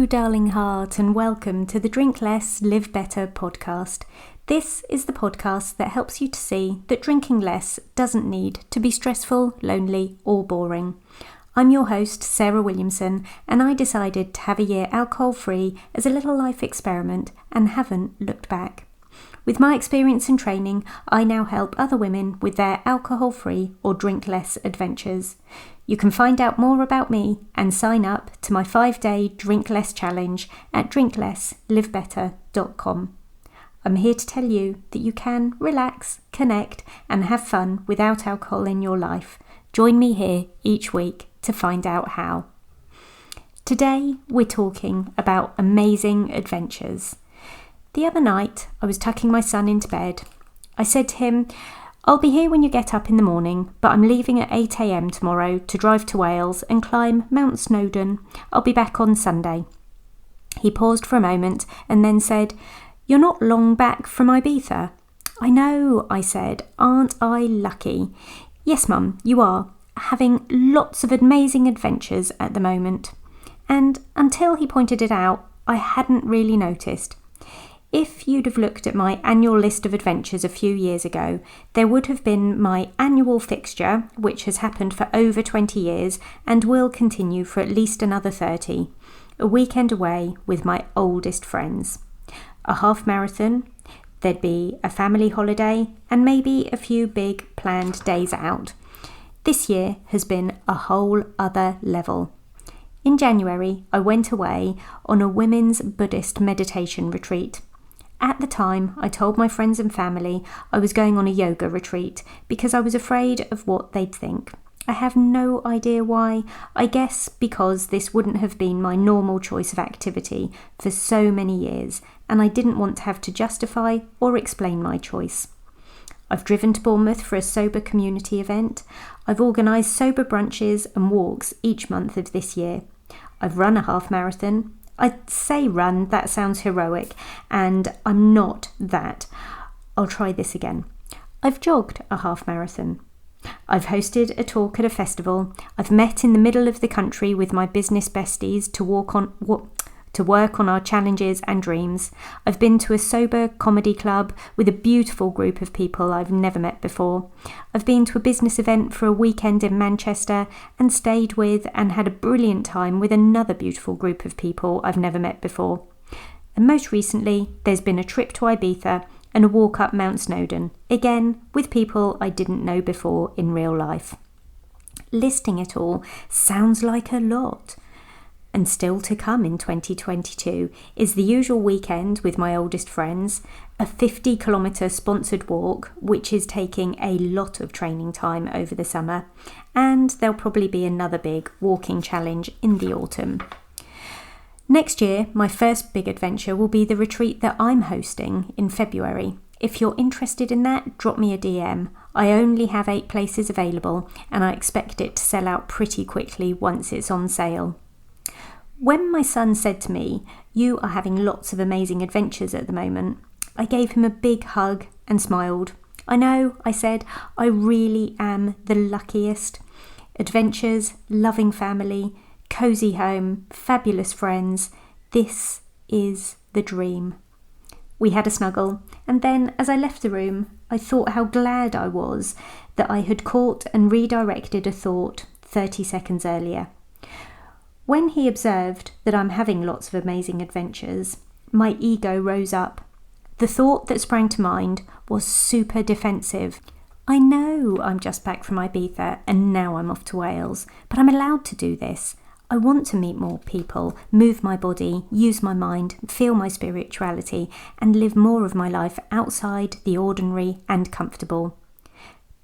Hello, darling heart, and welcome to the Drink Less, Live Better podcast. This is the podcast that helps you to see that drinking less doesn't need to be stressful, lonely, or boring. I'm your host, Sarah Williamson, and I decided to have a year alcohol-free as a little life experiment and haven't looked back. With my experience and training, I now help other women with their alcohol-free or drink less adventures. You can find out more about me and sign up to my 5-day Drink Less Challenge at drinklesslivebetter.com. I'm here to tell you that you can relax, connect, and have fun without alcohol in your life. Join me here each week to find out how. Today, we're talking about amazing adventures. The other night, I was tucking my son into bed. I said to him, I'll be here when you get up in the morning, but I'm leaving at 8 a.m. tomorrow to drive to Wales and climb Mount Snowdon. I'll be back on Sunday. He paused for a moment and then said, You're not long back from Ibiza. I know, I said. Aren't I lucky? Yes, Mum, you are. Having lots of amazing adventures at the moment. And until he pointed it out, I hadn't really noticed. If you'd have looked at my annual list of adventures a few years ago, there would have been my annual fixture, which has happened for over 20 years and will continue for at least another 30, a weekend away with my oldest friends. A half marathon, there'd be a family holiday, and maybe a few big planned days out. This year has been a whole other level. In January, I went away on a women's Buddhist meditation retreat. At the time, I told my friends and family I was going on a yoga retreat because I was afraid of what they'd think. I have no idea why. I guess because this wouldn't have been my normal choice of activity for so many years, and I didn't want to have to justify or explain my choice. I've driven to Bournemouth for a sober community event. I've organised sober brunches and walks each month of this year. I've run a half marathon. I'd say run, that sounds heroic, and I'm not that. I'll try this again. I've jogged a half marathon. I've hosted a talk at a festival. I've met in the middle of the country with my business besties to work on our challenges and dreams. I've been to a sober comedy club with a beautiful group of people I've never met before. I've been to a business event for a weekend in Manchester and stayed with and had a brilliant time with another beautiful group of people I've never met before. And most recently, there's been a trip to Ibiza and a walk up Mount Snowdon, again with people I didn't know before in real life. Listing it all sounds like a lot. And still to come in 2022 is the usual weekend with my oldest friends, a 50-kilometre sponsored walk, which is taking a lot of training time over the summer, and there'll probably be another big walking challenge in the autumn. Next year, my first big adventure will be the retreat that I'm hosting in February. If you're interested in that, drop me a DM. I only have 8 places available, and I expect it to sell out pretty quickly once it's on sale. When my son said to me, You are having lots of amazing adventures at the moment, I gave him a big hug and smiled. I know, I said, I really am the luckiest. Adventures, loving family, cosy home, fabulous friends. This is the dream. We had a snuggle, and then as I left the room, I thought how glad I was that I had caught and redirected a thought 30 seconds earlier. When he observed that I'm having lots of amazing adventures, my ego rose up. The thought that sprang to mind was super defensive. I know I'm just back from Ibiza and now I'm off to Wales, but I'm allowed to do this. I want to meet more people, move my body, use my mind, feel my spirituality, and live more of my life outside the ordinary and comfortable.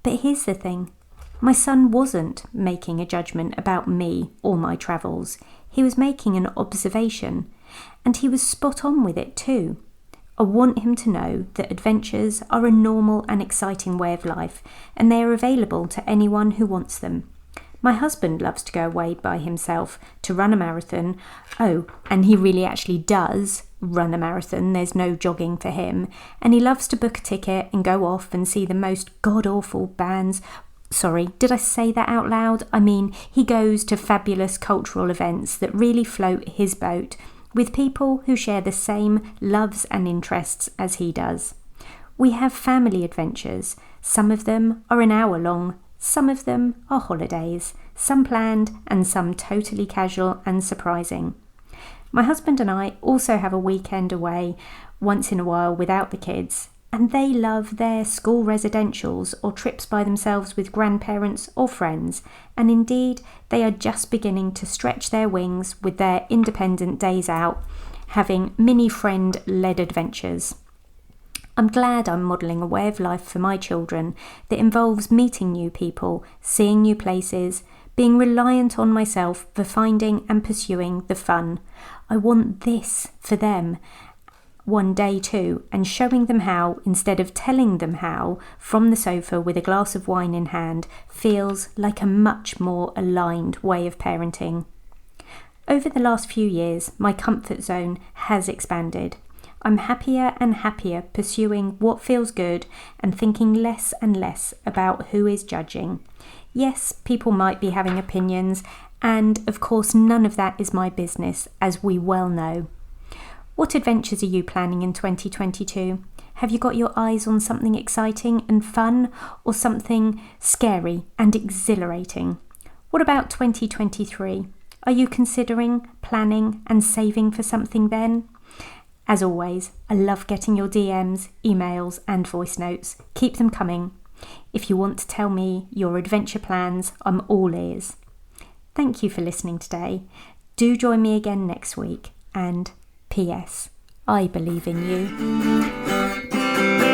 But here's the thing. My son wasn't making a judgment about me or my travels. He was making an observation, and he was spot on with it too. I want him to know that adventures are a normal and exciting way of life, and they are available to anyone who wants them. My husband loves to go away by himself to run a marathon. Oh, and he really actually does run a marathon. There's no jogging for him. And he loves to book a ticket and go off and see the most god-awful bands. Sorry, did I say that out loud? I mean, he goes to fabulous cultural events that really float his boat, with people who share the same loves and interests as he does. We have family adventures. Some of them are an hour long, some of them are holidays, some planned and some totally casual and surprising. My husband and I also have a weekend away once in a while without the kids, and they love their school residentials or trips by themselves with grandparents or friends, and indeed they are just beginning to stretch their wings with their independent days out, having mini friend-led adventures. I'm glad I'm modelling a way of life for my children that involves meeting new people, seeing new places, being reliant on myself for finding and pursuing the fun. I want this for them one day too, and showing them how, instead of telling them how, from the sofa with a glass of wine in hand, feels like a much more aligned way of parenting. Over the last few years, my comfort zone has expanded. I'm happier and happier pursuing what feels good and thinking less and less about who is judging. Yes, people might be having opinions, and of course none of that is my business, as we well know. What adventures are you planning in 2022? Have you got your eyes on something exciting and fun, or something scary and exhilarating? What about 2023? Are you considering, planning and saving for something then? As always, I love getting your DMs, emails and voice notes. Keep them coming. If you want to tell me your adventure plans, I'm all ears. Thank you for listening today. Do join me again next week, and P.S. I believe in you.